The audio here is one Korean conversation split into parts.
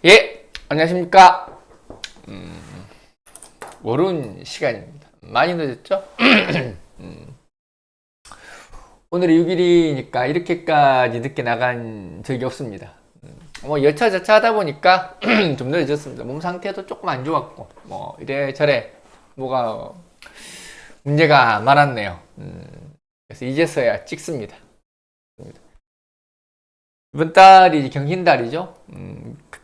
예, 안녕하십니까. 월요일 시간입니다. 많이 늦었죠? 오늘이 6일이니까 이렇게까지 늦게 나간 적이 없습니다. 뭐 여차저차 하다 보니까 좀 늦어졌습니다. 몸 상태도 조금 안 좋았고 뭐 이래저래 뭐가 문제가 많았네요. 그래서 이제서야 찍습니다. 이번 달이 경신달이죠.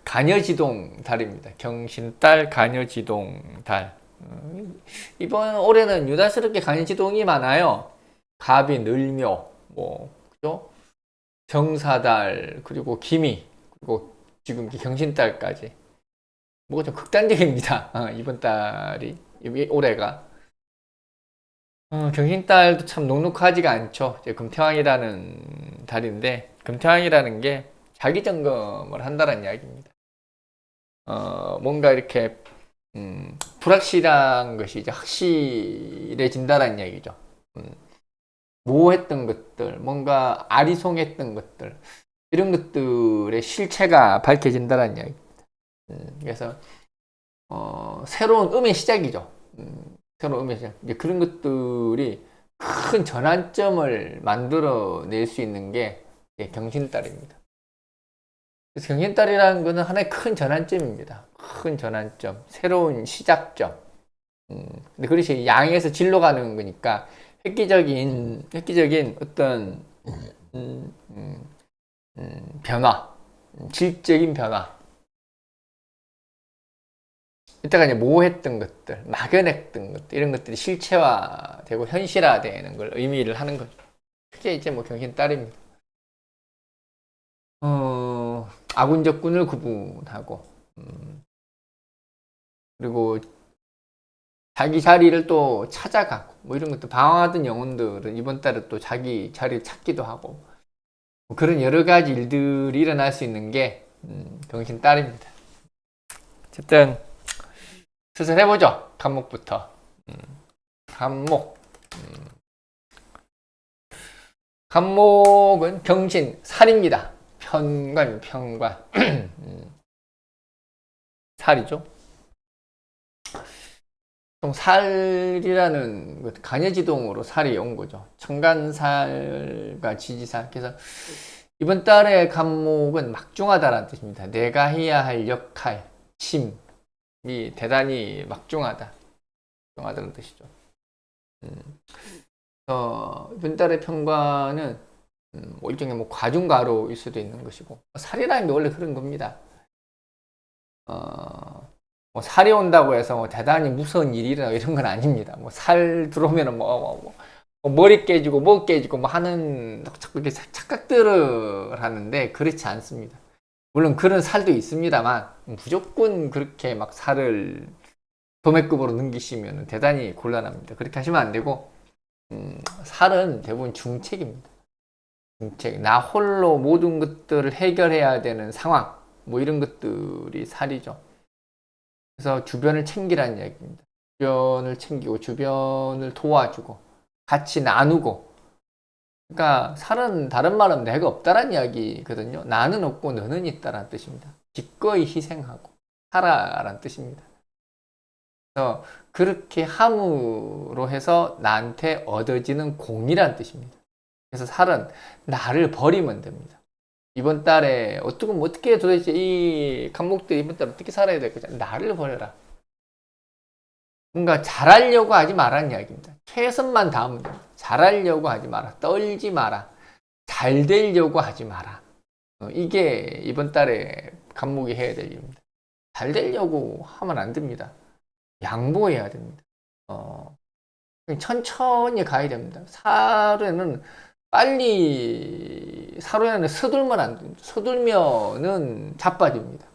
가녀지동 달입니다. 경신달 가녀지동 달. 이번 올해는 유달스럽게 가녀지동이 많아요. 갑이 늘묘, 뭐 그죠? 정사달 그리고 기미 그리고 지금 경신달까지. 뭐가 좀 극단적입니다. 이번 달이 올해가. 경신달도 참 녹록하지가 않죠. 이제 금태왕이라는 달인데 금태왕이라는 게 자기 점검을 한다는 이야기입니다. 뭔가 이렇게 불확실한 것이 이제 확실해진다는 이야기죠. 모호했던 것들, 뭔가 아리송했던 것들, 이런 것들의 실체가 밝혀진다는 이야기입니다. 그래서 새로운 음의 시작이죠. 새로운 음의 시작. 이제 그런 것들이 큰 전환점을 만들어낼 수 있는 게 경신달입니다. 그래서 경신달이라는 것은 하나의 큰 전환점입니다. 큰 전환점, 새로운 시작점. 근데 그것이 양에서 질로 가는 거니까 획기적인 어떤 변화, 질적인 변화. 이때가 이제 모호했던 것들, 막연했던 것들, 이런 것들이 실체화되고 현실화되는 걸 의미를 하는 거죠. 그게 이제 뭐 경신달입니다. 아군적군을 구분하고, 그리고 자기 자리를 또 찾아가고, 뭐 이런 것도 방황하던 영혼들은 이번 달에 또 자기 자리를 찾기도 하고, 뭐 그런 여러 가지 일들이 일어날 수 있는 게 경신달입니다. 어쨌든 슬슬 해보죠. 간목부터. 간목. 간목은 경신, 살입니다. 편관, 편관. 살이죠. 살이라는 것, 간여지동으로 살이 온 거죠. 천간살과 지지살. 그래서 이번 달의 간목은 막중하다라는 뜻입니다. 내가 해야 할 역할, 짐이 대단히 막중하다. 막중하다는 뜻이죠. 이번 달의 편관은 뭐 일종의 뭐 과중가로일 수도 있는 것이고, 살이라는 게 원래 그런 겁니다. 뭐 살이 온다고 해서 뭐 대단히 무서운 일이나 이런 건 아닙니다. 뭐 살 들어오면은 뭐 머리 깨지고 목 깨지고 뭐 하는 자꾸 이렇게 착각들을 하는데 그렇지 않습니다. 물론 그런 살도 있습니다만 무조건 그렇게 막 살을 도매급으로 넘기시면 대단히 곤란합니다. 그렇게 하시면 안 되고 살은 대부분 중책입니다. 중책. 나 홀로 모든 것들을 해결해야 되는 상황 뭐 이런 것들이 살이죠. 그래서 주변을 챙기라는 이야기입니다. 주변을 챙기고 주변을 도와주고 같이 나누고. 그러니까 살은 다른 말은 내가 없다라는 이야기거든요. 나는 없고 너는 있다라는 뜻입니다. 기꺼이 희생하고 살아라는 뜻입니다. 그래서 그렇게 함으로 해서 나한테 얻어지는 공이라는 뜻입니다. 그래서 살은 나를 버리면 됩니다. 이번 달에 어떻게 도대체 이 간목들이 이번 달에 어떻게 살아야 될 거냐? 나를 버려라. 뭔가 잘하려고 하지 마라는 이야기입니다. 최선만 다하면 됩니다. 잘하려고 하지 마라. 떨지 마라. 잘 되려고 하지 마라. 이게 이번 달에 간목이 해야 될 일입니다. 잘 되려고 하면 안 됩니다. 양보해야 됩니다. 천천히 가야 됩니다. 살에는 빨리 사로에는 서둘면 안 됩니다. 서둘면은 자빠집니다.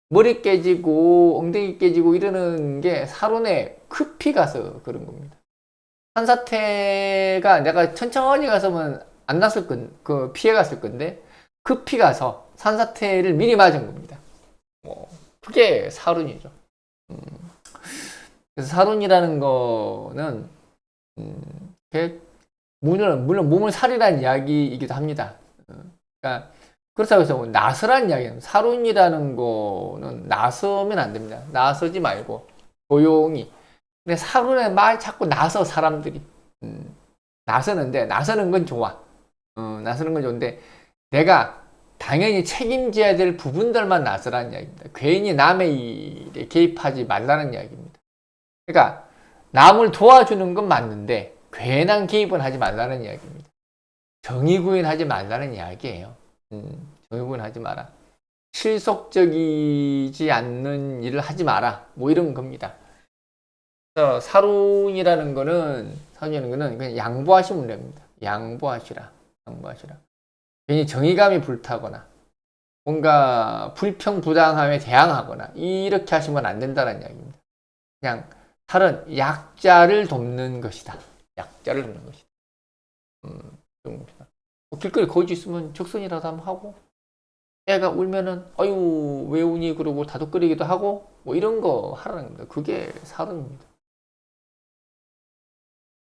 머리 깨지고 엉덩이 깨지고 이러는 게 사론에 급히 가서 그런 겁니다. 산사태가 내가 천천히 갔으면 안 났을 그 피해 갔을 건데 급히 가서 산사태를 미리 맞은 겁니다. 그게 사론이죠. 그래서 사론이라는 거는 물론 몸을 살이라는 이야기이기도 합니다. 그러니까 그렇다고 해서 뭐 나서란 이야기는 사륜이라는 거는 나서면 안 됩니다. 나서지 말고 조용히. 근데 사륜에 말 자꾸 나서 사람들이 나서는데 나서는 건 좋아. 나서는 건 좋은데 내가 당연히 책임져야 될 부분들만 나서라는 이야기입니다. 괜히 남의 일에 개입하지 말라는 이야기입니다. 그러니까 남을 도와주는 건 맞는데 괜한 개입은 하지 말라는 이야기입니다. 정의구현하지 말라는 이야기예요. 정의구현하지 마라. 실속적이지 않는 일을 하지 마라. 뭐 이런 겁니다. 그래서 사륜이라는 거는 그냥 양보하시면 됩니다. 양보하시라. 괜히 정의감이 불타거나 뭔가 불평부당함에 대항하거나 이렇게 하시면 안 된다는 이야기입니다. 그냥 살은 약자를 돕는 것이다. 약자를 돕는 것이다. 길거리 거지 있으면 적선이라도 한번 하고 애가 울면은 아유 왜 우니 그러고 다독거리기도 하고 뭐 이런 거 하라는 겁니다. 그게 사륜입니다.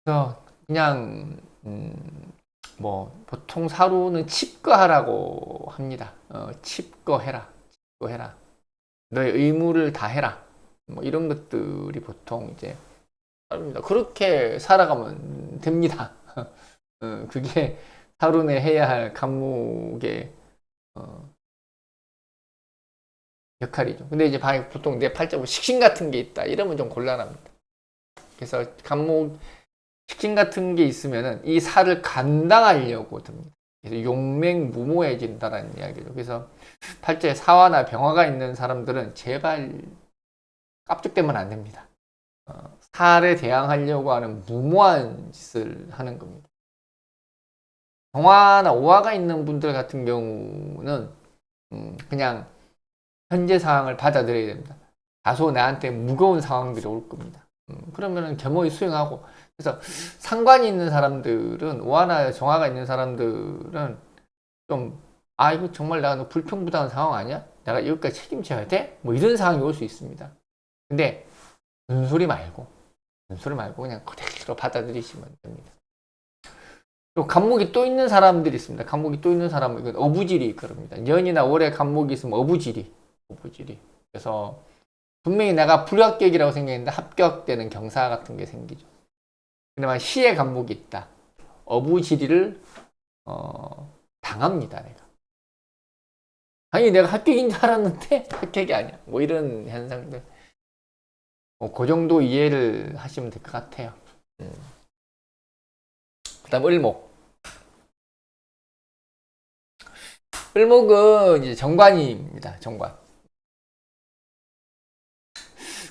그래서 그냥 뭐 보통 사루는 칩거하라고 합니다. 칩거해라. 너의 의무를 다해라. 뭐 이런 것들이 보통 이제 사루입니다. 그렇게 살아가면 됩니다. 그게 사루에 해야 할 간목의 역할이죠. 근데 이제 보통 내 팔자에 식신 같은 게 있다. 이러면 좀 곤란합니다. 그래서 간목 식신 같은 게 있으면은 이 살을 감당하려고 듭니다. 그래서 용맹무모해진다라는 이야기죠. 그래서 팔자에 사화나 병화가 있는 사람들은 제발 깝죽대면 안 됩니다. 살에 대항하려고 하는 무모한 짓을 하는 겁니다. 병화나 오화가 있는 분들 같은 경우는 그냥 현재 상황을 받아들여야 됩니다. 다소 나한테 무거운 상황들이 올 겁니다. 그러면은 겸허히 수용하고. 그래서 상관이 있는 사람들은 오화나 정화가 있는 사람들은 좀 이거 정말 내가 불평부당한 상황 아니야? 내가 여기까지 책임져야 돼? 뭐 이런 상황이 올 수 있습니다. 근데 눈소리 말고 그냥 그대로 받아들이시면 됩니다. 또 간목이 또 있는 사람들이 있습니다. 간목이 또 있는 사람은 이건 어부질이 그럽니다. 년이나 월에 간목이 있으면 어부질이. 그래서 분명히 내가 불합격이라고 생각했는데 합격되는 경사 같은 게 생기죠. 근데 시에 간목이 있다. 어부지리를 당합니다. 내가. 아니 내가 합격인 줄 알았는데 합격이 아니야. 뭐 이런 현상들. 그 정도 이해를 하시면 될 것 같아요. 그 다음 을목. 을목은 이제 정관입니다. 정관.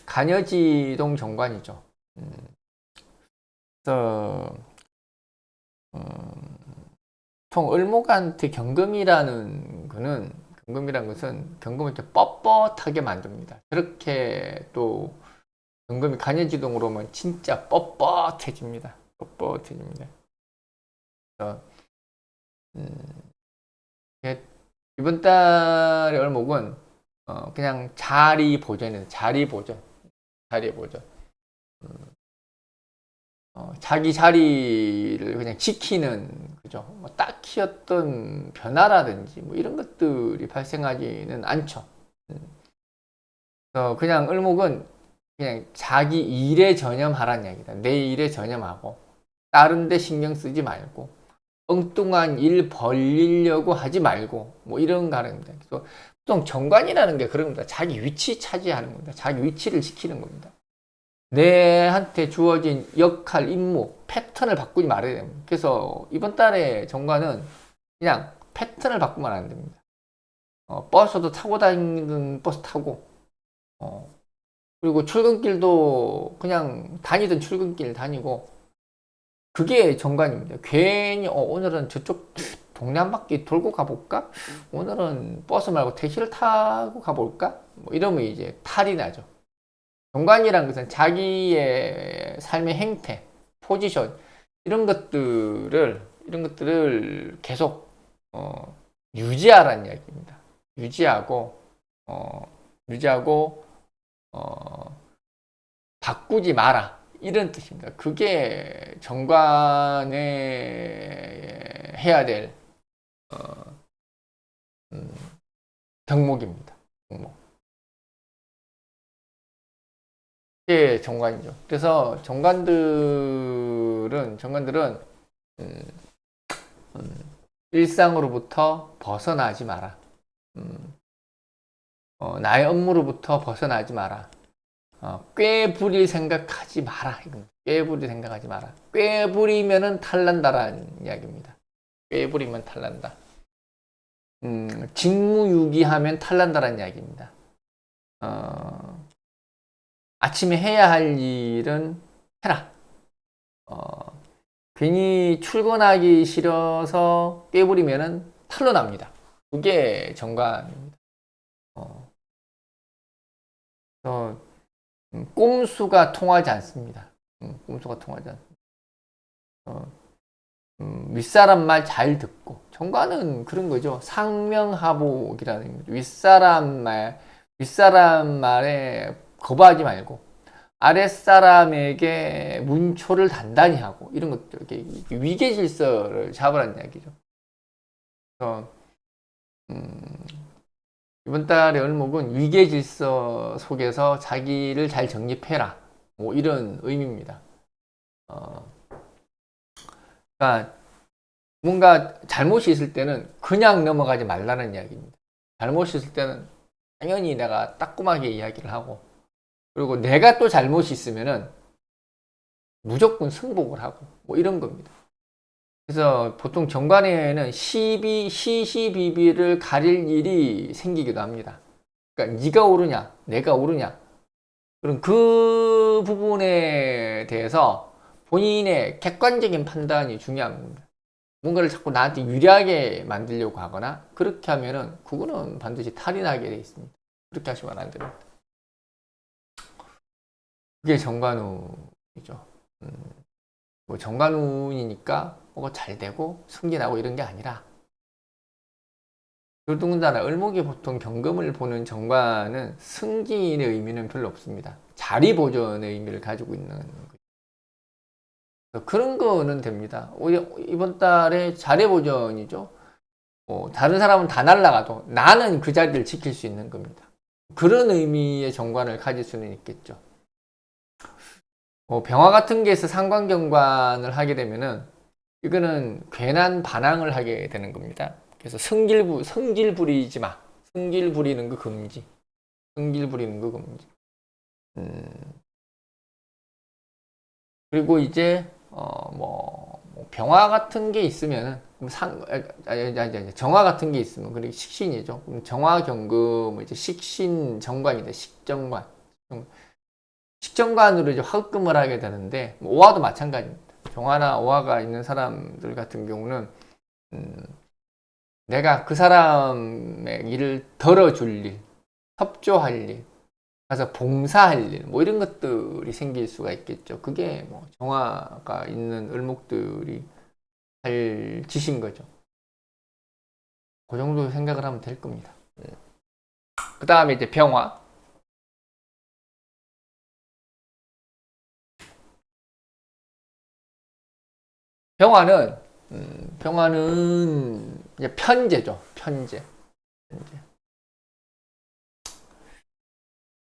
간여지동 정관이죠. 그래서 보통 을목한테 경금이라는 것은 경금을 이렇게 뻣뻣하게 만듭니다. 그렇게 또 경금이 간여지동으로 오면 진짜 뻣뻣해집니다. 그래서 이번 달의 을목은 그냥 자리 보존입니다. 자리 보존. 자기 자리를 그냥 지키는 그죠. 뭐 딱히 어떤 변화라든지 뭐 이런 것들이 발생하지는 않죠. 그냥 을목은 그냥 자기 일에 전념하라는 이야기다. 내 일에 전념하고 다른 데 신경 쓰지 말고 엉뚱한 일 벌리려고 하지 말고 뭐 이런 가름입니다. 그래서 보통 정관이라는 게 그런 겁니다. 자기 위치 차지하는 겁니다. 자기 위치를 지키는 겁니다. 내한테 주어진 역할, 임무, 패턴을 바꾸지 말아야 됩니다. 그래서 이번 달에 정관은 그냥 패턴을 바꾸면 안 됩니다. 버스도 타고 다니는 버스 타고 그리고 출근길도 그냥 다니던 출근길 다니고 그게 정관입니다. 괜히 오늘은 저쪽 동네 한 바퀴 돌고 가볼까? 오늘은 버스 말고 택시를 타고 가볼까? 뭐 이러면 이제 탈이 나죠. 정관이라는 것은 자기의 삶의 행태, 포지션 이런 것들을 계속 유지하라는 이야기입니다. 유지하고 바꾸지 마라 이런 뜻입니다. 그게 정관에 해야 될 덕목입니다. 덕목. 이게 정관이죠. 그래서 정관들은 일상으로부터 벗어나지 마라. 나의 업무로부터 벗어나지 마라. 꾀부릴 생각하지 마라. 꾀부릴 생각하지 마라. 꾀부리면은 탈난다라는 이야기입니다. 꾀부리면 탈난다. 직무유기하면 탈난다라는 이야기입니다. 아침에 해야 할 일은 해라. 괜히 출근하기 싫어서 꾀부리면은 탈로 납니다. 그게 정관입니다. 꼼수가 통하지 않습니다. 꼼수가 통하지 않습니다. 윗사람 말 잘 듣고, 정관은 그런 거죠. 상명하복이라는 거죠. 윗사람 말에 거부하지 말고, 아랫사람에게 문초를 단단히 하고, 이런 것들, 이렇게 위계 질서를 잡으라는 이야기죠. 그래서, 이번 달의 을목은 위계 질서 속에서 자기를 잘 정립해라. 뭐 이런 의미입니다. 그러니까 뭔가 잘못이 있을 때는 그냥 넘어가지 말라는 이야기입니다. 잘못이 있을 때는 당연히 내가 따끔하게 이야기를 하고, 그리고 내가 또 잘못이 있으면은 무조건 승복을 하고, 뭐 이런 겁니다. 그래서 보통 정관에는 시시비비를 가릴 일이 생기기도 합니다. 그러니까 네가 옳으냐, 내가 옳으냐, 그럼 그 부분에 대해서 본인의 객관적인 판단이 중요합니다. 뭔가를 자꾸 나한테 유리하게 만들려고 하거나 그렇게 하면은 그거는 반드시 탈이 나게 돼 있습니다. 그렇게 하시면 안 됩니다. 그게 정관운이죠. 뭐 정관운이니까 뭐가 잘 되고 승진하고 이런 게 아니라, 더군다나 을목이 보통 경금을 보는 정관은 승진의 의미는 별로 없습니다. 자리 보존의 의미를 가지고 있는 거죠. 그런 거는 됩니다. 오히려 이번 달에 자리 보존이죠. 다른 사람은 다 날아가도 나는 그 자리를 지킬 수 있는 겁니다. 그런 의미의 정관을 가질 수는 있겠죠. 병화 같은 게에서 상관경관을 하게 되면은 이거는 괜한 반항을 하게 되는 겁니다. 그래서 성질 부리지 마. 성질 부리는 거 금지. 성질 부리는 거 금지. 그리고 이제 병화 같은 게 있으면은 정화 같은 게 있으면, 그리고 식신이죠. 그럼 정화 경금 이제 식신 정관이다. 식정관. 식정관으로 이제 화급금을 하게 되는데, 오화도 마찬가지입니다. 정화나 오화가 있는 사람들 같은 경우는 내가 그 사람의 일을 덜어줄 일, 협조할 일, 가서 봉사할 일, 뭐 이런 것들이 생길 수가 있겠죠. 그게 뭐 정화가 있는 을목들이 할 짓인 거죠. 그 정도 생각을 하면 될 겁니다. 그 다음에 이제 병화. 병화는 이제 편제죠. 편제.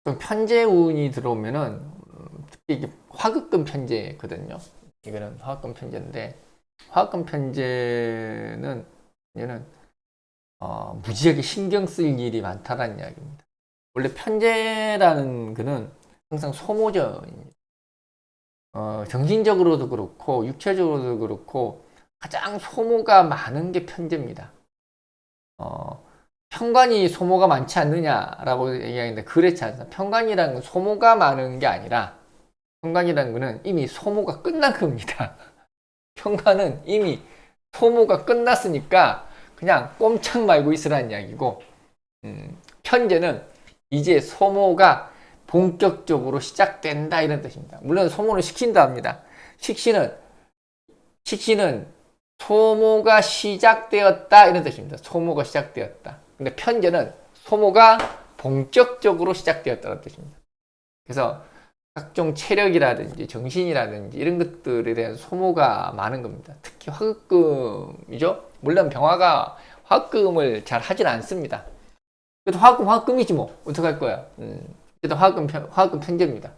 좀 편제운이 들어오면은 특히 이게 화급금 편제거든요. 이거는 화급금 편제인데, 화급금 편제는 얘는 무지하게 신경 쓸 일이 많다라는 이야기입니다. 원래 편제라는 거는 항상 소모전입니다. 정신적으로도 그렇고 육체적으로도 그렇고 가장 소모가 많은 게 편제입니다. 편관이 소모가 많지 않느냐라고 얘기하는데 그렇지 않습니다. 편관이라는 건 소모가 많은 게 아니라, 편관이라는 거는 이미 소모가 끝난 겁니다. 편관은 이미 소모가 끝났으니까 그냥 꼼짝 말고 있으라는 이야기고, 편제는 이제 소모가 본격적으로 시작된다 이런 뜻입니다. 물론 소모는 시킨다 합니다. 식신은 소모가 시작되었다 이런 뜻입니다. 소모가 시작되었다. 근데 편제는 소모가 본격적으로 시작되었다는 뜻입니다. 그래서 각종 체력이라든지 정신이라든지 이런 것들에 대한 소모가 많은 겁니다. 특히 화급금이죠. 물론 병화가 화금을 잘 하진 않습니다. 그래도 화금이지 뭐. 어떡할 거야. 그래도 화금 편제입니다.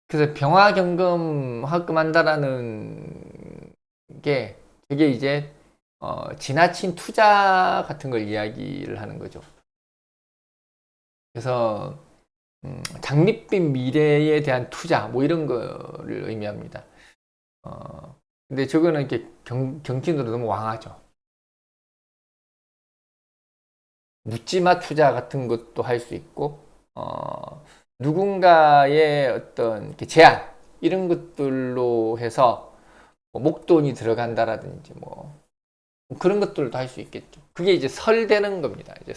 그래서 병화경금 화금한다라는 게 되게 이제 지나친 투자 같은 걸 이야기를 하는 거죠. 그래서 장밋빛 미래에 대한 투자 뭐 이런 거를 의미합니다. 근데 저거는 이렇게 경신으로 너무 왕하죠. 묻지마 투자 같은 것도 할 수 있고 누군가의 어떤 이렇게 제안 이런 것들로 해서 뭐 목돈이 들어간다라든지 뭐 그런 것들도 할 수 있겠죠. 그게 이제 설되는 겁니다. 이제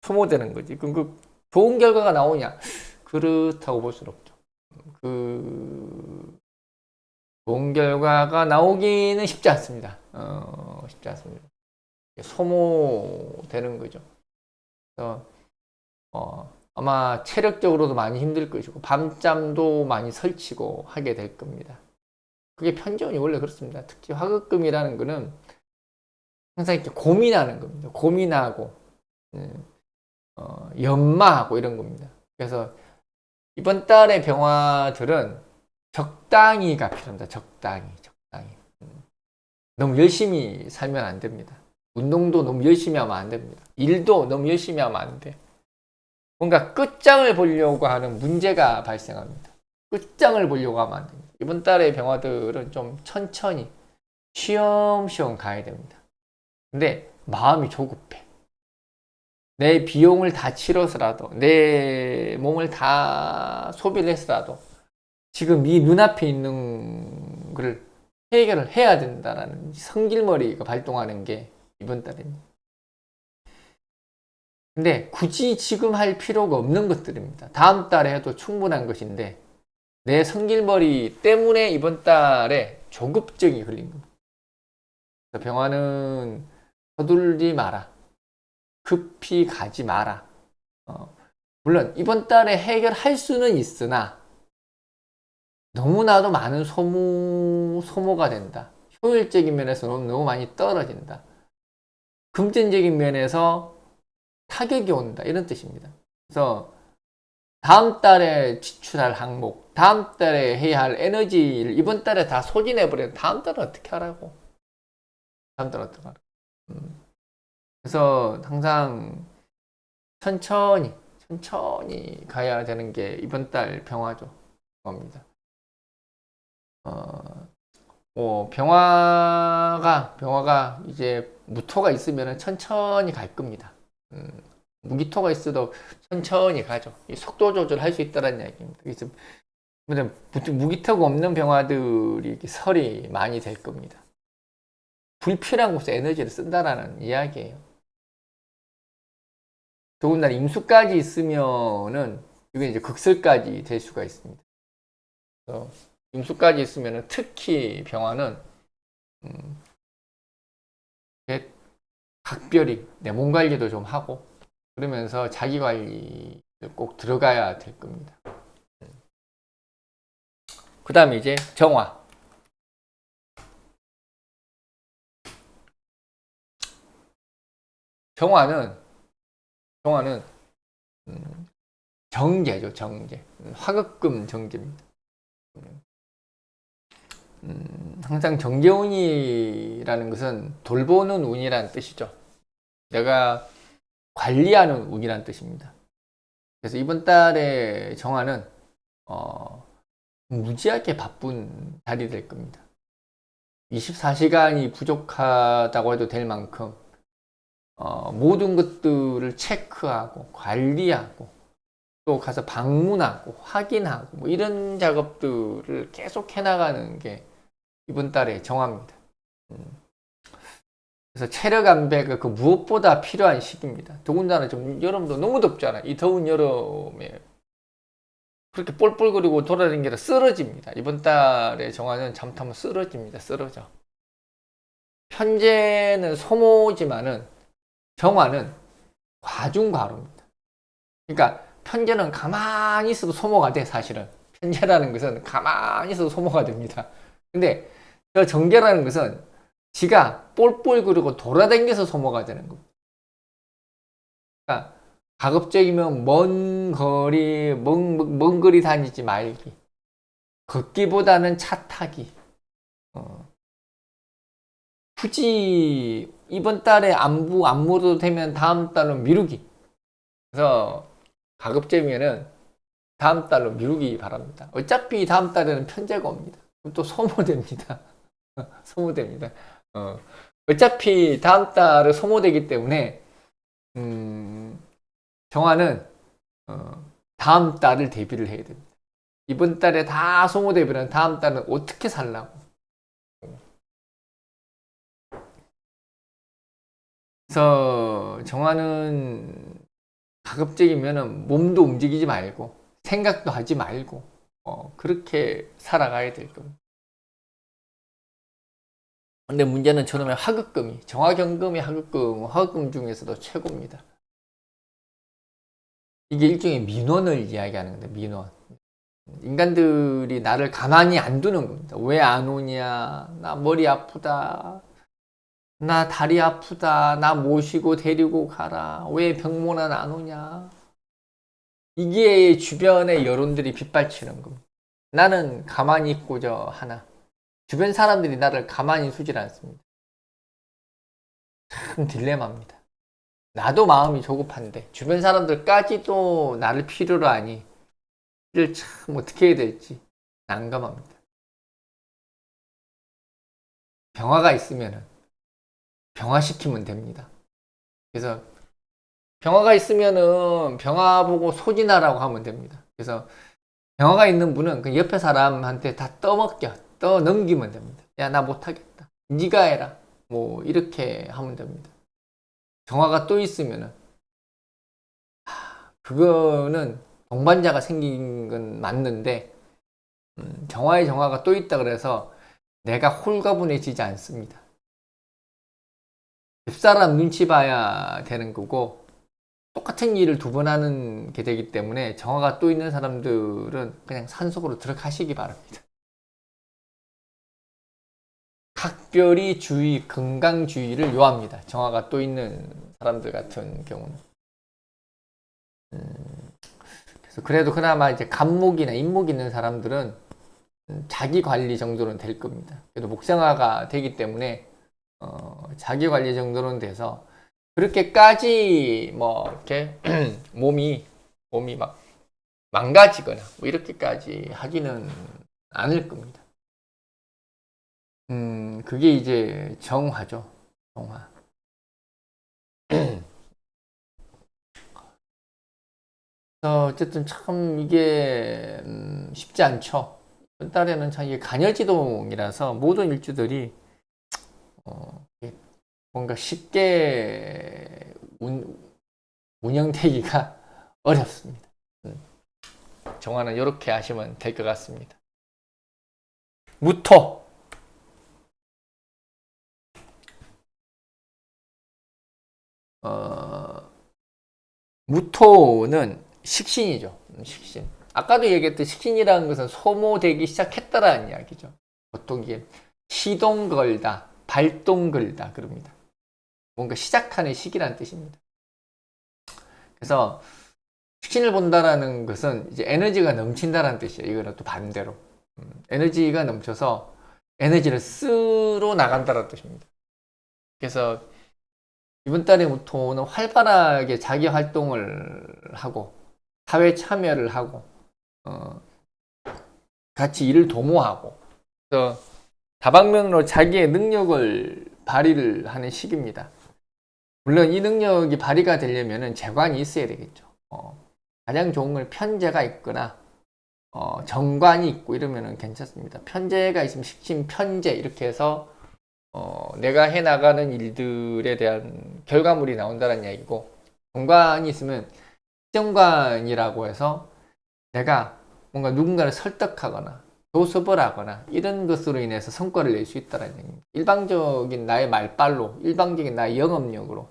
소모되는 거지. 그럼 그 좋은 결과가 나오냐? 그렇다고 볼 수는 없죠. 그 좋은 결과가 나오기는 쉽지 않습니다. 쉽지 않습니다. 소모되는 거죠. 그래서 아마 체력적으로도 많이 힘들 것이고 밤잠도 많이 설치고 하게 될 겁니다. 그게 편제운이 원래 그렇습니다. 특히 화급금이라는 거는 항상 이렇게 고민하는 겁니다. 고민하고 연마하고 이런 겁니다. 그래서 이번 달의 병화들은 적당히가 필요합니다. 적당히. 너무 열심히 살면 안 됩니다. 운동도 너무 열심히 하면 안 됩니다. 일도 너무 열심히 하면 안 돼. 뭔가 끝장을 보려고 하는 문제가 발생합니다. 끝장을 보려고 하면 안 됩니다. 이번 달의 병화들은 좀 천천히 쉬엄쉬엄 가야 됩니다. 근데 마음이 조급해. 내 비용을 다 치러서라도 내 몸을 다 소비를 해서라도 지금 이 눈앞에 있는 거를 해결을 해야 된다라는 성질머리가 발동하는 게 이번 달입니다. 근데 굳이 지금 할 필요가 없는 것들입니다. 다음 달에 해도 충분한 것인데 내 성질머리 때문에 이번 달에 조급증이 걸린 겁니다. 병화는 서둘지 마라. 급히 가지 마라. 물론 이번 달에 해결할 수는 있으나 너무나도 많은 소모가 된다. 효율적인 면에서 너무 많이 떨어진다. 금전적인 면에서 타격이 온다. 이런 뜻입니다. 그래서 다음 달에 지출할 항목, 다음 달에 해야 할 에너지를 이번 달에 다 소진해버리면 다음 달은 어떻게 하라고? 다음 달은 어떻게 하라고? 그래서 항상 천천히 가야 되는 게 이번 달 병화죠. 겁니다. 병화가 이제 무토가 있으면 천천히 갈 겁니다. 무기토가 있어도 천천히 가죠. 속도 조절할 수 있다는 얘기입니다. 그래서 무기토가 없는 병화들이 설이 많이 될 겁니다. 불필요한 곳에 에너지를 쓴다라는 이야기예요. 더군다나 임수까지 있으면은 이게 이제 극설까지 될 수가 있습니다. 그래서 임수까지 있으면은 특히 병화는 각별히 내 몸 관리도 좀 하고 그러면서 자기 관리를 꼭 들어가야 될 겁니다. 그 다음에 이제 정화. 정화는 정제죠, 정제. 화급금 정제입니다. 항상 정제운이라는 것은 돌보는 운이라는 뜻이죠. 내가 관리하는 운이라는 뜻입니다. 그래서 이번 달의 정화는 무지하게 바쁜 달이 될 겁니다. 24시간이 부족하다고 해도 될 만큼 모든 것들을 체크하고 관리하고 또 가서 방문하고 확인하고 뭐 이런 작업들을 계속 해나가는 게 이번 달의 정화입니다. 그래서 체력 안배가 그 무엇보다 필요한 시기입니다. 더군다나 좀 여름도 너무 덥잖아요. 이 더운 여름에 그렇게 뻘뻘거리고 돌아다니는 게 쓰러집니다. 이번 달의 정화는 잘못하면 쓰러집니다. 쓰러져. 편제는 소모지만은 정화는 과중과로입니다. 그러니까 편제는 가만히 있어도 소모가 돼. 사실은 편제라는 것은 가만히 있어도 소모가 됩니다. 근데 저 정제라는 것은 지가 볼볼 그리고 돌아다니면서 소모가 되는 겁니다. 그러니까 가급적이면 먼 거리 다니지 말기. 걷기보다는 차 타기. 굳이 이번 달에 안 물어도 되면 다음 달로 미루기. 그래서 가급적이면은 다음 달로 미루기 바랍니다. 어차피 다음 달에는 편제가 옵니다. 그럼 또 소모됩니다. 소모됩니다. 어차피 다음 달에 소모되기 때문에 정화는 다음 달을 대비를 해야 됩니다. 이번 달에 다 소모되면 다음 달은 어떻게 살라고. 그래서 정화는 가급적이면 몸도 움직이지 말고 생각도 하지 말고 그렇게 살아가야 될 겁니다. 근데 문제는 저놈의 화급금이 정화경금이 화급금 중에서도 최고입니다. 이게 일종의 민원을 이야기하는 건데 민원. 인간들이 나를 가만히 안 두는 겁니다. 왜 안 오냐? 나 머리 아프다. 나 다리 아프다. 나 모시고 데리고 가라. 왜 병문안 안 오냐? 이게 주변의 여론들이 빗발치는 겁니다. 나는 가만히 있고저 하나. 주변 사람들이 나를 가만히 두질 않습니다. 참 딜레마입니다. 나도 마음이 조급한데 주변 사람들까지도 나를 필요로 하니 이를 참 어떻게 해야 될지 난감합니다. 병화가 있으면 병화시키면 됩니다. 그래서 병화가 있으면은 병화 보고 소진하라고 하면 됩니다. 그래서 병화가 있는 분은 그 옆에 사람한테 다 떠넘기면 됩니다. 야, 나 못하겠다. 네가 해라. 뭐 이렇게 하면 됩니다. 정화가 또 있으면은 그거는 동반자가 생긴 건 맞는데 정화의 정화가 또 있다 그래서 내가 홀가분해지지 않습니다. 옆사람 눈치 봐야 되는 거고 똑같은 일을 두 번 하는 게 되기 때문에 정화가 또 있는 사람들은 그냥 산속으로 들어가시기 바랍니다. 각별히 건강주의를 요합니다. 정화가 또 있는 사람들 같은 경우는. 그래서 그래도 그나마 이제 간목이나 인목 있는 사람들은 자기 관리 정도는 될 겁니다. 그래도 목생화가 되기 때문에 자기 관리 정도는 돼서 그렇게까지 뭐 이렇게 몸이 막 망가지거나 뭐 이렇게까지 하지는 않을 겁니다. 그게 이제 정화죠. 정화. 어쨌든 참 이게 쉽지 않죠. 이번 달에는 참 이게 간여지동이라서 모든 일주들이 뭔가 쉽게 운영되기가 어렵습니다. 정화는 이렇게 하시면 될 것 같습니다. 무토. 무토는 식신이죠. 식신. 아까도 얘기했던 식신이라는 것은 소모되기 시작했다라는 이야기죠. 보통 이게 시동 걸다, 발동 걸다 그럽니다. 뭔가 시작하는 시기라는 뜻입니다. 그래서 식신을 본다라는 것은 이제 에너지가 넘친다라는 뜻이에요. 이거는 또 반대로 에너지가 넘쳐서 에너지를 쓰러 나간다라는 뜻입니다. 그래서 이번 달의 무토는 활발하게 자기 활동을 하고 사회 참여를 하고 같이 일을 도모하고 그래서 다방면으로 자기의 능력을 발휘를 하는 시기입니다. 물론 이 능력이 발휘가 되려면 재관이 있어야 되겠죠. 가장 좋은 건 편재가 있거나 정관이 있고 이러면 괜찮습니다. 편재가 있으면 식신 편재 이렇게 해서 내가 해나가는 일들에 대한 결과물이 나온다는 이야기고 정관이 있으면 정관이라고 해서 내가 뭔가 누군가를 설득하거나 교섭을 하거나 이런 것으로 인해서 성과를 낼 수 있다는 얘기입니다. 일방적인 나의 말빨로 일방적인 나의 영업력으로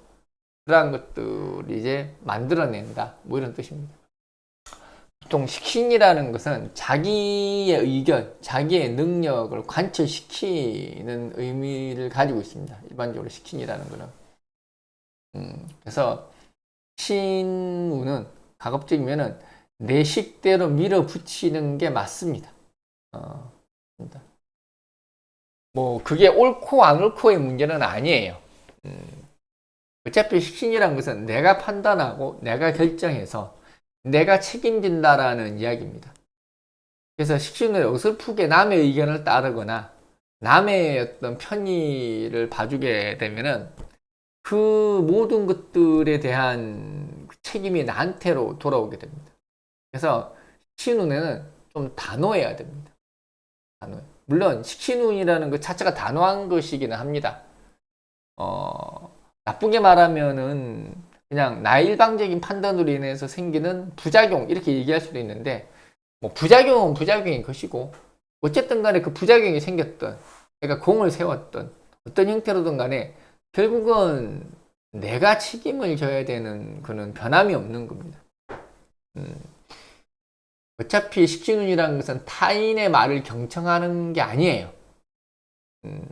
그러한 것들을 이제 만들어낸다 뭐 이런 뜻입니다. 보통 식신이라는 것은 자기의 의견, 자기의 능력을 관철시키는 의미를 가지고 있습니다. 일반적으로 식신이라는 것은. 그래서 식신운은 가급적이면은 내 식대로 밀어붙이는 게 맞습니다. 뭐 그게 옳고 안 옳고의 문제는 아니에요. 어차피 식신이라는 것은 내가 판단하고 내가 결정해서 내가 책임진다라는 이야기입니다. 그래서 식신을 어설프게 남의 의견을 따르거나 남의 어떤 편의를 봐주게 되면은 그 모든 것들에 대한 책임이 나한테로 돌아오게 됩니다. 그래서 식신운에는 좀 단호해야 됩니다. 단호해. 물론 식신운이라는 것 자체가 단호한 것이기는 합니다. 나쁘게 말하면은 그냥 나의 일방적인 판단으로 인해서 생기는 부작용 이렇게 얘기할 수도 있는데 뭐 부작용은 부작용인 것이고 어쨌든 간에 그 부작용이 생겼던 내가 공을 세웠던 어떤 형태로든 간에 결국은 내가 책임을 져야 되는 그는 변함이 없는 겁니다. 어차피 식신운이라는 것은 타인의 말을 경청하는 게 아니에요.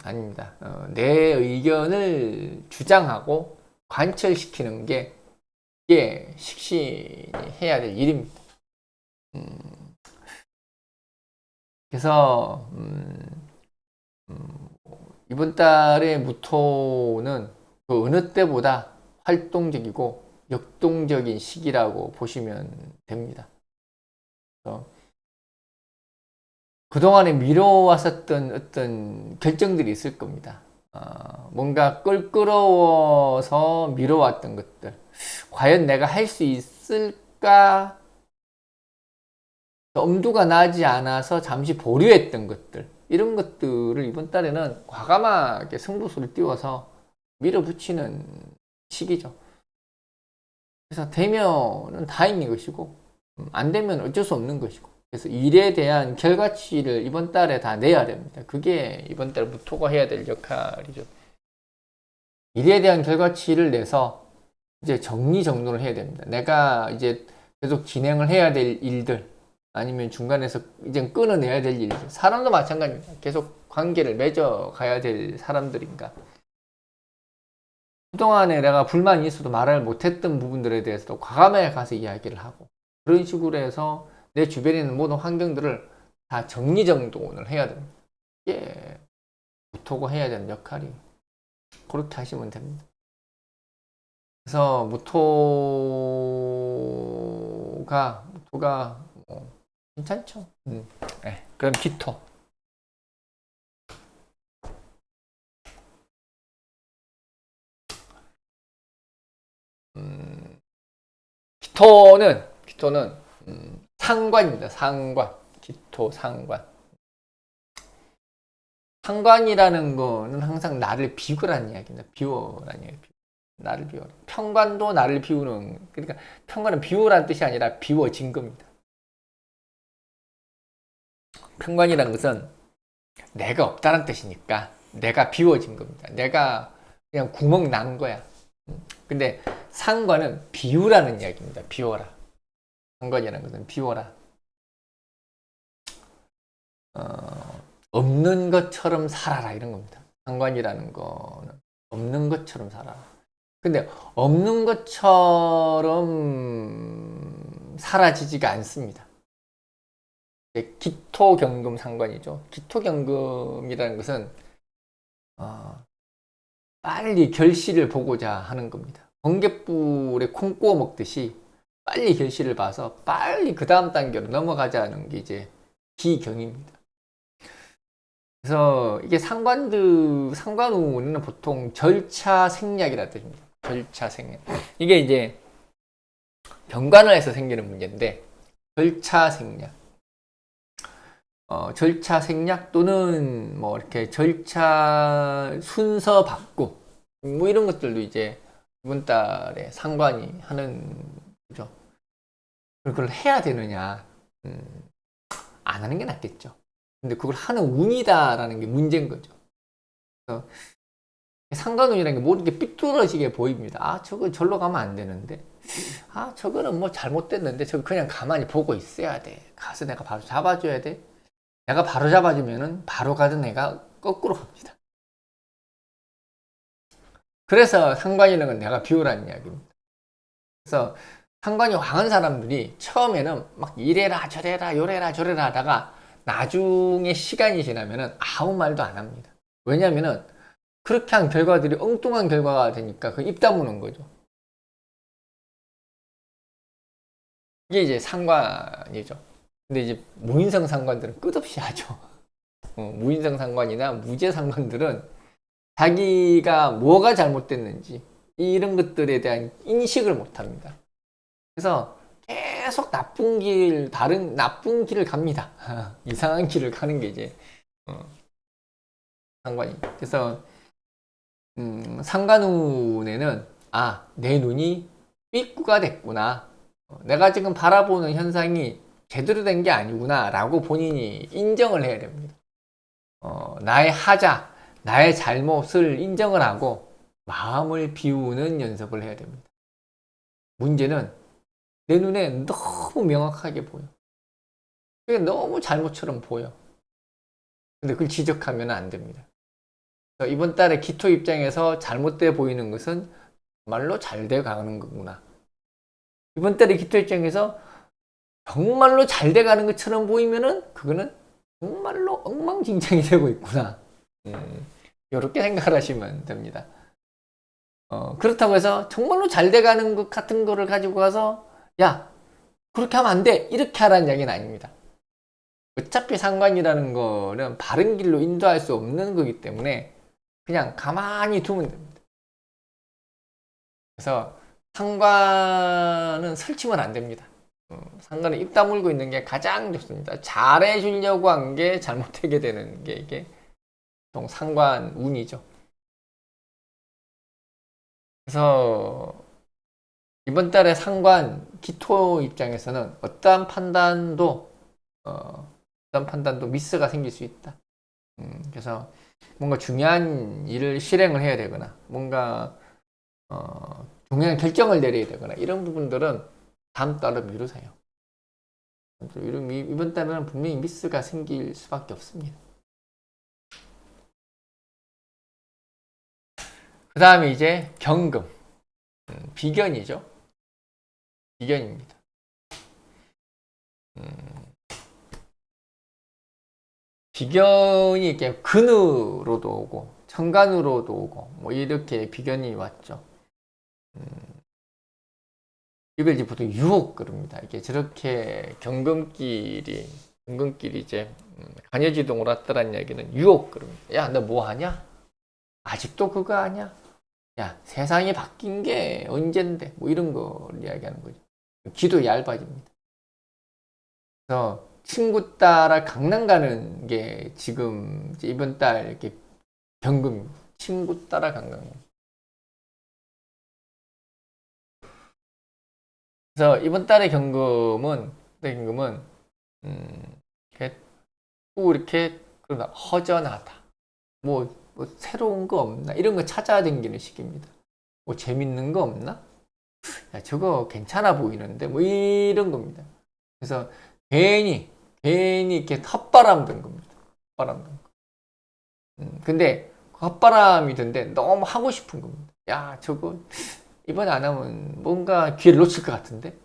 아닙니다. 내 의견을 주장하고 관철시키는 게 이게 식신이 해야 될 일입니다. 그래서 이번 달의 무토는 그 어느 때보다 활동적이고 역동적인 시기라고 보시면 됩니다. 그동안에 미뤄왔었던 어떤 결정들이 있을 겁니다. 뭔가 껄끄러워서 미뤄왔던 것들. 과연 내가 할 수 있을까? 엄두가 나지 않아서 잠시 보류했던 것들. 이런 것들을 이번 달에는 과감하게 승부수를 띄워서 밀어붙이는 시기죠. 그래서 되면은 다행인 것이고, 안 되면 어쩔 수 없는 것이고. 그래서 일에 대한 결과치를 이번 달에 다 내야 됩니다. 그게 이번 달 무토가 해야 될 역할이죠. 일에 대한 결과치를 내서 이제 정리정돈을 해야 됩니다. 내가 이제 계속 진행을 해야 될 일들, 아니면 중간에서 이제 끊어내야 될 일들. 사람도 마찬가지입니다. 계속 관계를 맺어가야 될 사람들인가. 그동안에 내가 불만이 있어도 말을 못했던 부분들에 대해서도 과감하게 가서 이야기를 하고, 그런 식으로 해서 내 주변에 있는 모든 환경들을 다 정리정돈을 해야 됩니다. 이게 무토가 해야 되는 역할이 그렇게 하시면 됩니다. 그래서 무토가 괜찮죠. 네, 그럼 기토. 기토는 상관입니다. 상관. 기토 상관. 상관이라는 거는 항상 나를 비우라는 이야기입니다. 비워라는 이야기. 나를 비워라. 평관도 나를 비우는, 그러니까 평관은 비우라는 뜻이 아니라 비워진 겁니다. 평관이라는 것은 내가 없다는 뜻이니까 내가 비워진 겁니다. 내가 그냥 구멍 난 거야. 근데 상관은 비우라는 이야기입니다. 비워라. 상관이라는 것은 비워라. 없는 것처럼 살아라 이런 겁니다. 상관이라는 거는 없는 것처럼 살아라. 근데 없는 것처럼 사라지지가 않습니다. 기토경금 상관이죠. 기토경금이라는 것은 빨리 결실을 보고자 하는 겁니다. 번갯불에 콩 구워 먹듯이 빨리 결실을 봐서 빨리 그 다음 단계로 넘어가자는 게 이제 기경입니다. 그래서 이게 상관운은 보통 절차 생략이라는 뜻입니다. 절차 생략. 이게 이제 병관을 해서 생기는 문제인데 절차 생략. 절차 생략 또는 뭐 이렇게 절차 순서 바꿈 뭐 이런 것들도 이제 이번 달에 상관이 하는 거죠. 그걸 해야 되느냐? 안 하는 게 낫겠죠. 근데 그걸 하는 운이다라는 게 문제인 거죠. 그래서 상관운이라는 게 모든 게 삐뚤어지게 보입니다. 아, 저거 절로 가면 안 되는데. 아, 저거는 뭐 잘못됐는데 저거 그냥 가만히 보고 있어야 돼. 가서 내가 바로 잡아줘야 돼. 내가 바로 잡아주면은 바로 가던 애가 거꾸로 갑니다. 그래서 상관이라는 건 내가 비우라는 이야기입니다. 그래서 상관이 왕한 사람들이 처음에는 막 이래라 저래라 요래라 저래라 하다가 나중에 시간이 지나면은 아무 말도 안 합니다. 왜냐면은 그렇게 한 결과들이 엉뚱한 결과가 되니까 그 입 다무는 거죠. 이게 이제 상관이죠. 근데 이제 무인성 상관들은 끝없이 하죠. 무인성 상관이나 무죄 상관들은 자기가 뭐가 잘못됐는지 이런 것들에 대한 인식을 못 합니다. 그래서 계속 나쁜 길을 갑니다. 이상한 길을 가는 게 이제 상관이. 그래서 상관운에는 내 눈이 삐꾸가 됐구나. 내가 지금 바라보는 현상이 제대로 된 게 아니구나 라고 본인이 인정을 해야 됩니다. 나의 하자, 나의 잘못을 인정을 하고 마음을 비우는 연습을 해야 됩니다. 문제는 내 눈에 너무 명확하게 보여. 그게 너무 잘못처럼 보여. 근데 그걸 지적하면 안 됩니다. 이번 달에 기토 입장에서 잘못돼 보이는 것은 정말로 잘 돼 가는 거구나. 이번 달에 기토 입장에서 정말로 잘 돼 가는 것처럼 보이면은 그거는 정말로 엉망진창이 되고 있구나. 이렇게 생각을 하시면 됩니다. 그렇다고 해서 정말로 잘 돼 가는 것 같은 거를 가지고 가서 야, 그렇게 하면 안 돼. 이렇게 하라는 이야기는 아닙니다. 어차피 상관이라는 거는 바른 길로 인도할 수 없는 거기 때문에 그냥 가만히 두면 됩니다. 그래서 상관은 설치면 안 됩니다. 상관은 입 다물고 있는 게 가장 좋습니다. 잘해주려고 한 게 잘못되게 되는 게 이게 보통 상관 운이죠. 그래서 이번 달에 상관 기토 입장에서는 어떠한 판단도 미스가 생길 수 있다. 그래서 뭔가 중요한 일을 실행을 해야 되거나 뭔가 중요한 결정을 내려야 되거나 이런 부분들은 다음 달로 미루세요. 이번 달에는 분명히 미스가 생길 수밖에 없습니다. 그 다음에 이제 경금, 비견이죠. 비견입니다. 비견이 이렇게 근으로도 오고 천간으로도 오고 뭐 이렇게 비견이 왔죠. 이걸 이제 보통 유혹 그럽니다. 이게 저렇게 경금길이 이제 간여지동으로 왔다라는 이야기는 유혹 그럽니다. 야, 너 뭐 하냐? 아직도 그거 하냐? 야, 세상이 바뀐 게 언젠데? 뭐 이런 거 이야기하는 거죠. 귀도 얇아집니다. 그래서 친구 따라 강남 가는 게 지금 이번 달 이렇게 경금 친구 따라 강남. 그래서 이번 달의 경금은 이렇게 허전하다. 뭐 새로운 거 없나? 이런 거 찾아다니는 시기입니다. 뭐 재밌는 거 없나? 야, 저거 괜찮아 보이는데 뭐 이런 겁니다. 그래서 괜히 이렇게 헛바람 든 겁니다. 헛바람 든 거. 근데 헛바람이 든데 너무 하고 싶은 겁니다. 야, 저거 이번에 안 하면 뭔가 기회를 놓칠 것 같은데?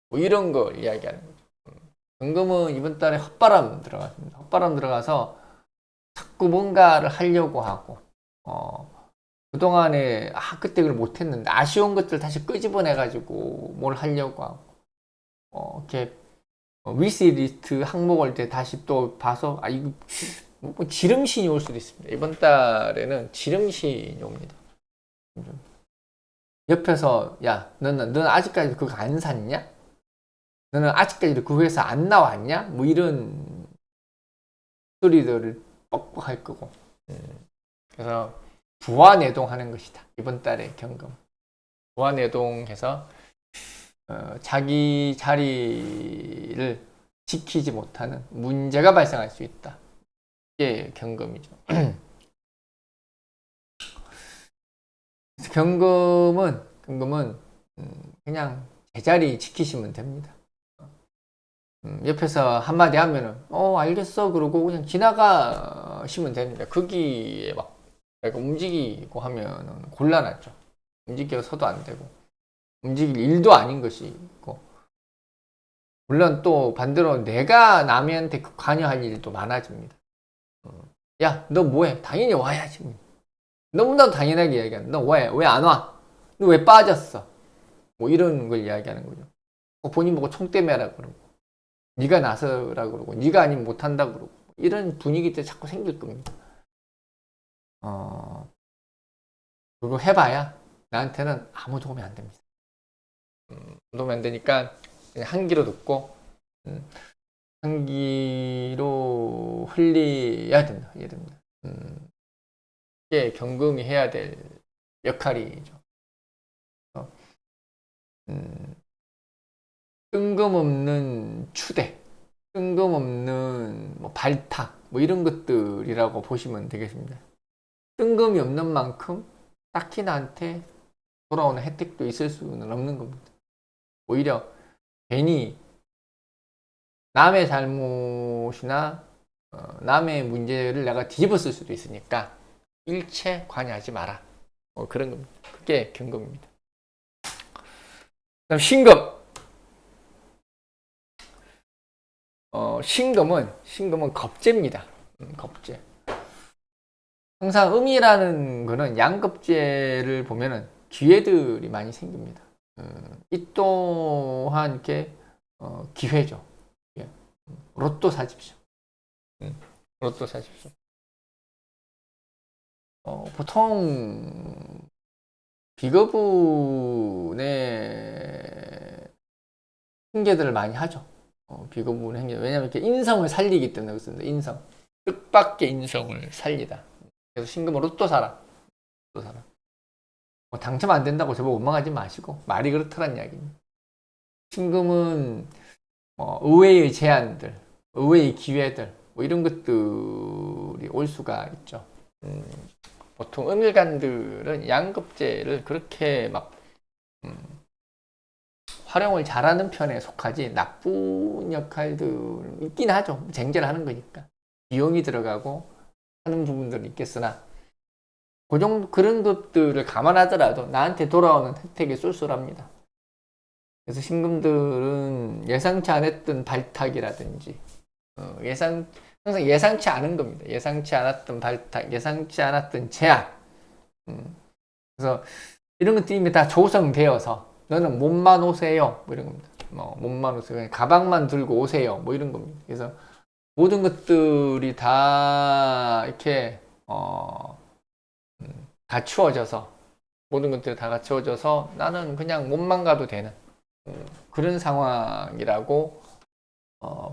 뭐 이런 거 이야기하는 거죠. 경금은 이번 달에 헛바람 들어갔습니다. 헛바람 들어가서 자꾸 뭔가를 하려고 하고, 그동안에, 그때 그걸 못했는데, 아쉬운 것들 다시 끄집어내가지고 뭘 하려고 하고, 이렇게, 위시리스트 항목을 다시 또 봐서, 이거, 뭐 지름신이 올 수도 있습니다. 이번 달에는 지름신이 옵니다. 옆에서 야 너는 아직까지 그거 안 샀냐? 너는 아직까지 그 회사 안 나왔냐? 뭐 이런 소리들을 뻑뻑 할 거고. 그래서 부화내동하는 것이다. 이번 달에 경금 부화내동해서 자기 자리를 지키지 못하는 문제가 발생할 수 있다. 이게 경금이죠. 그래서 경금은 그냥 제자리 지키시면 됩니다. 옆에서 한마디 하면은 알겠어 그러고 그냥 지나가시면 됩니다. 거기에 막 내가 움직이고 하면 곤란하죠. 움직여서도 안 되고 움직일 일도 아닌 것이고, 물론 또 반대로 내가 남한테 관여할 일도 많아집니다. 야, 너 뭐해? 당연히 와야지. 너무나도 당연하게 이야기하는. 너 왜 안 와? 너 왜 빠졌어? 뭐 이런 걸 이야기하는 거죠. 본인 보고 총대매 하라 그러고, 네가 나서라 그러고, 네가 아니면 못한다 그러고, 이런 분위기 때 자꾸 생길 겁니다. 그리고 해봐야 나한테는 아무 도움이 안 됩니다. 도움이 안 되니까 그냥 한 귀로 듣고 한 귀로 흘려야 됩니다. 이게 경금이 해야 될 역할이죠. 음, 뜬금없는 추대, 뜬금없는 뭐 발탁, 뭐 이런 것들이라고 보시면 되겠습니다. 뜬금이 없는 만큼 딱히 나한테 돌아오는 혜택도 있을 수는 없는 겁니다. 오히려 괜히 남의 잘못이나 남의 문제를 내가 뒤집어 쓸 수도 있으니까 일체 관여하지 마라. 그런 겁니다. 그게 경금입니다. 그다음 신금. 신금은 겁재입니다. 겁재. 항상 음이라는 거는 양겁재를 보면은 기회들이 많이 생깁니다. 이 또한 이렇게 기회죠. 예. 로또 사십시오. 로또 사십시오. 보통 비거분의 핑계들을 많이 하죠. 비거분의 행위. 왜냐하면 이렇게 인성을 살리기 때문에 그렇습니다. 인성. 뜻밖의 인성을 살리다. 그래서 신금은 로또 사라. 로또 사라. 당첨 안 된다고 저보고 원망하지 마시고 말이 그렇다는 이야기입니다. 신금은 의외의 제안들, 의외의 기회들 뭐 이런 것들이 올 수가 있죠. 보통 음일간들은 양급제를 그렇게 막 활용을 잘하는 편에 속하지 나쁜 역할들 있긴 하죠. 쟁제를 하는 거니까 비용이 들어가고 하는 부분들은 있겠으나 그런 것들을 감안하더라도 나한테 돌아오는 혜택이 쏠쏠합니다. 그래서 신금들은 예상치 않았던 발탁이라든지 항상 예상치 않은 겁니다. 예상치 않았던 발탁, 예상치 않았던 제안. 그래서 이런 것들이 이미 다 조성되어서 너는 몸만 오세요. 뭐 이런 겁니다. 몸만 오세요. 가방만 들고 오세요. 뭐 이런 겁니다. 그래서 모든 것들이 다 이렇게 갖추어져서 모든 것들이 다 갖추어져서 나는 그냥 몸만 가도 되는 그런 상황이라고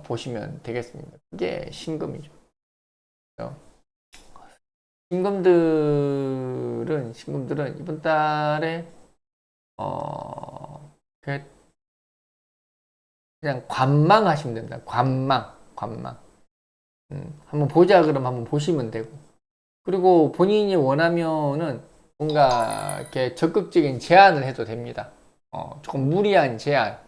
보시면 되겠습니다. 그게 신금이죠. 신금들은 이번 달에 그냥 관망하시면 됩니다. 관망. 한번 보자 그러면 한번 보시면 되고, 그리고 본인이 원하면은 뭔가 이렇게 적극적인 제안을 해도 됩니다. 조금 무리한 제안,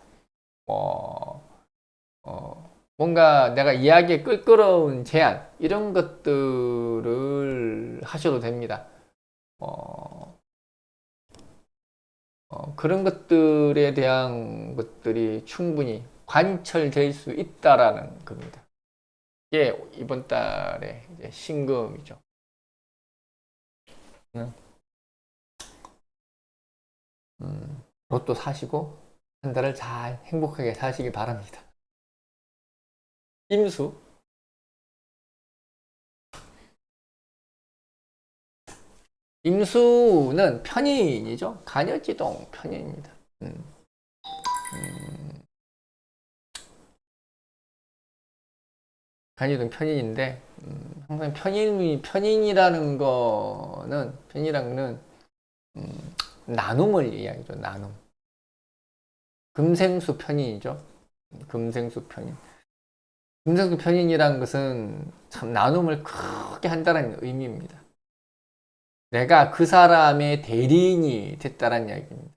뭔가 내가 이야기에 끌끄러운 제안, 이런 것들을 하셔도 됩니다. 그런 것들에 대한 것들이 충분히 관철될 수 있다라는 겁니다. 이게 이번 달에 이제 신금이죠. 로또 사시고 한 달을 잘 행복하게 사시기 바랍니다. 임수. 임수는 편인이죠. 간여지동 편인입니다. 간여지동 편인인데 항상 편인이라는 거는 나눔을 이야기죠. 나눔. 금생수 편인이죠. 금생수 편인. 금생수 편인이라는 것은 참 나눔을 크게 한다는 의미입니다. 내가 그 사람의 대리인이 됐다는 이야기입니다.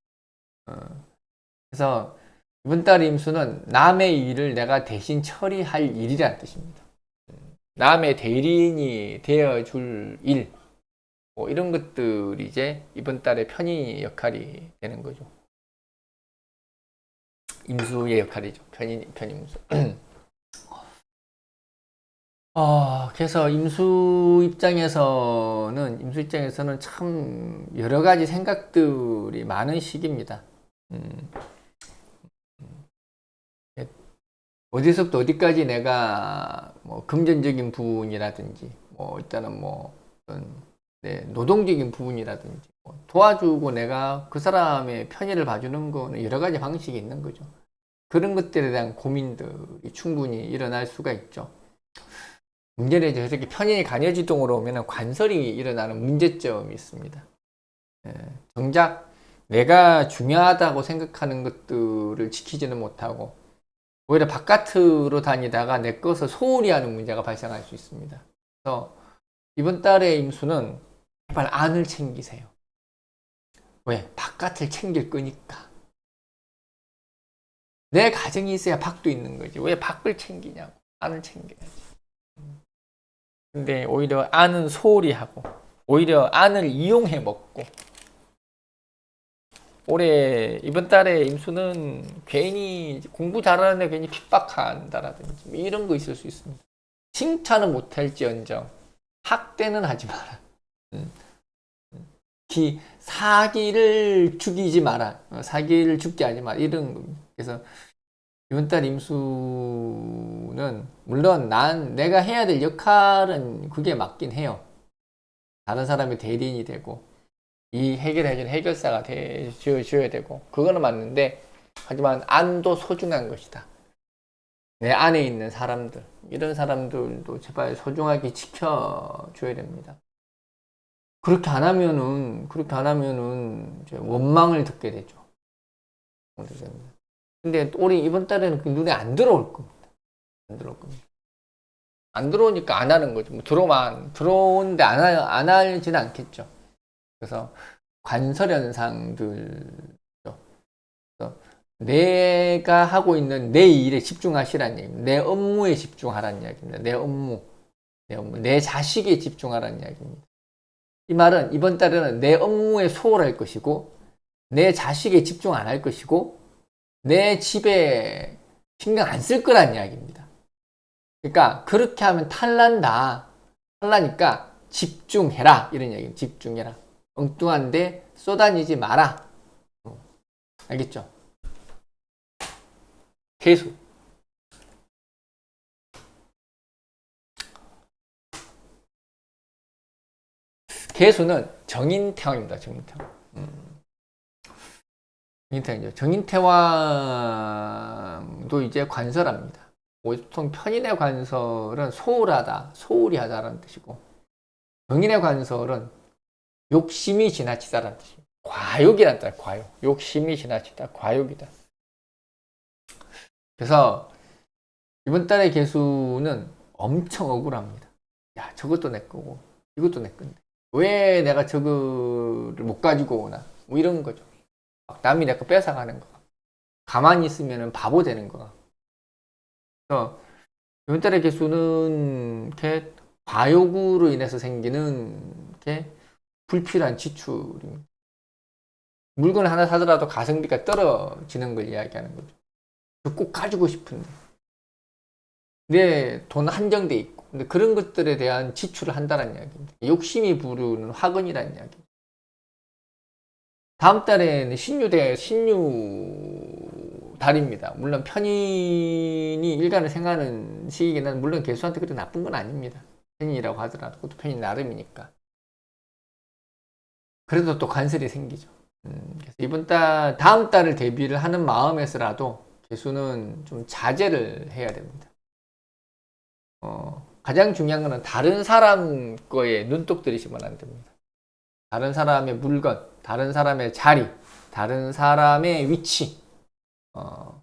그래서 이번 달 임수는 남의 일을 내가 대신 처리할 일이라는 뜻입니다. 남의 대리인이 되어줄 일, 뭐 이런 것들이 이제 이번 달의 편인의 역할이 되는 거죠. 임수의 역할이죠. 편임수. 그래서 임수 입장에서는 참 여러 가지 생각들이 많은 시기입니다. 어디서부터 어디까지 내가 뭐 금전적인 부분이라든지 뭐 일단은 뭐 어떤 노동적인 부분이라든지 뭐 도와주고 내가 그 사람의 편의를 봐주는 거는 여러 가지 방식이 있는 거죠. 그런 것들에 대한 고민들이 충분히 일어날 수가 있죠. 문제는 이제 이렇게 편의 간여지동으로 오면 관설이 일어나는 문제점이 있습니다. 정작 내가 중요하다고 생각하는 것들을 지키지는 못하고 오히려 바깥으로 다니다가 내 것을 소홀히 하는 문제가 발생할 수 있습니다. 그래서 이번 달의 임수는 제발 안을 챙기세요. 왜? 바깥을 챙길 거니까. 내 가정이 있어야 밖도 있는 거지. 왜 밖을 챙기냐고. 안을 챙겨야지. 근데 오히려 안은 소홀히 하고 오히려 안을 이용해 먹고 올해 이번 달에 임수는 괜히 공부 잘하는 애 괜히 핍박한다라든지 이런 거 있을 수 있습니다. 칭찬은 못할지언정 학대는 하지 마라. 사기를 죽이지 마라. 사기를 죽게 하지 마라. 이런 겁니다. 그래서 이번 달 임수는 물론 내가 해야 될 역할은 그게 맞긴 해요. 다른 사람의 대리인이 되고 이 해결해준 해결사가 되어줘야 되고 그거는 맞는데 하지만 안도 소중한 것이다. 내 안에 있는 사람들 이런 사람들도 제발 소중하게 지켜줘야 됩니다. 그렇게 안 하면은 이제 원망을 듣게 되죠. 근데 우리 이번 달에는 그 눈에 안 들어올 겁니다. 안 들어올 겁니다. 안 들어오니까 안 하는 거죠. 뭐 들어오는데 안 하지는 않겠죠. 그래서 관설 현상들죠. 그래서 내가 하고 있는 내 일에 집중하시라는 얘기입니다. 내 업무에 집중하라는 이야기입니다. 내 업무, 내 자식에 집중하라는 이야기입니다. 이 말은 이번 달에는 내 업무에 소홀할 것이고, 내 자식에 집중 안 할 것이고, 내 집에 신경 안 쓸 거란 이야기입니다. 그러니까 그렇게 하면 탈난다. 탈나니까 집중해라. 이런 이야기입니다. 집중해라. 엉뚱한데 쏘다니지 마라. 알겠죠? 개수. 개수는 정인태왕입니다. 정인태왕. 정인태왕이죠. 정인태왕도 이제 관설합니다. 보통 편인의 관설은 소홀하다, 소홀히 하다라는 뜻이고, 정인의 관설은 욕심이 지나치다라는 뜻입니다. 과욕이란 뜻이에요. 과욕. 욕심이 지나치다. 과욕이다. 그래서 이번 달의 개수는 엄청 억울합니다. 야, 저것도 내 거고 이것도 내 건데 왜 내가 저거를 못 가지고 오나 뭐 이런 거죠. 남이 내 거 뺏어가는 거. 가만히 있으면 바보 되는 거. 그래서 이번 달의 개수는 이렇게 과욕으로 인해서 생기는 이렇게 불필요한 지출입니다. 물건 하나 사더라도 가성비가 떨어지는 걸 이야기하는 거죠. 꼭 가지고 싶은데 내 돈 한정돼 있고 근데 그런 것들에 대한 지출을 한다는 이야기입니다. 욕심이 부르는 화근이라는 이야기. 다음 달에는 신유 달입니다. 물론 편인이 일간을 생각하는 시기긴 한데 물론 개수한테 그렇게 나쁜 건 아닙니다. 편인이라고 하더라도 그것도 편인 나름이니까. 그래도 또 관설이 생기죠. 그래서 다음 달을 대비를 하는 마음에서라도 개수는 좀 자제를 해야 됩니다. 가장 중요한 것은 다른 사람 거에 눈독 들이시면 안 됩니다. 다른 사람의 물건, 다른 사람의 자리, 다른 사람의 위치, 뭐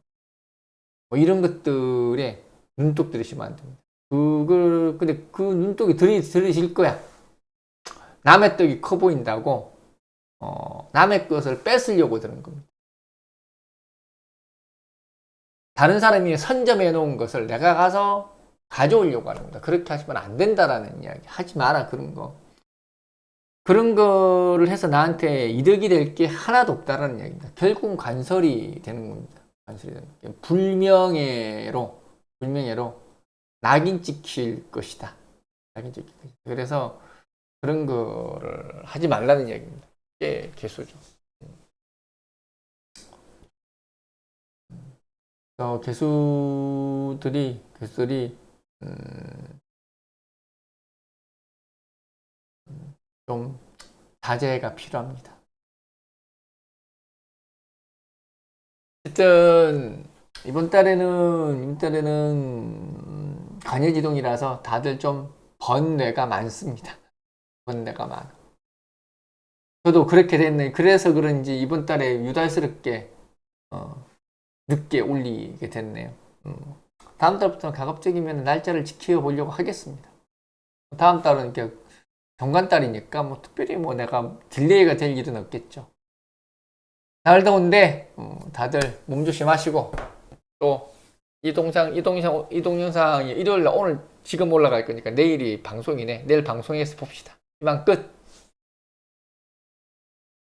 이런 것들에 눈독 들이시면 안 됩니다. 근데 그 눈독이 들이실 거야. 남의 떡이 커 보인다고 남의 것을 뺏으려고 드는 겁니다. 다른 사람이 선점해 놓은 것을 내가 가서 가져오려고 하는 겁니다. 그렇게 하시면 안 된다라는 이야기. 하지 마라, 그런 거. 그런 거를 해서 나한테 이득이 될 게 하나도 없다라는 이야기입니다. 결국은 간설이 되는 겁니다. 간설이 되는 게. 불명예로 낙인 찍힐 것이다. 낙인 찍힐 것이다. 그래서 그런 거를 하지 말라는 이야기입니다. 이게 개수죠. 개수들이 좀 자제가 필요합니다. 어쨌든 이번 달에는 관여지동이라서 다들 좀 번뇌가 많습니다. 번뇌가 많아. 저도 그렇게 됐네. 그래서 그런지 이번 달에 유달스럽게 늦게 올리게 됐네요. 다음 달부터는 가급적이면 날짜를 지켜보려고 하겠습니다. 다음 달은 이렇게 정관달이니까 뭐 특별히 뭐 내가 딜레이가 될 일은 없겠죠. 날 더운데 다들 몸 조심하시고 또 이 동영상이 일요일날 오늘 지금 올라갈 거니까 내일이 방송이네. 내일 방송에서 봅시다. 이만 끝.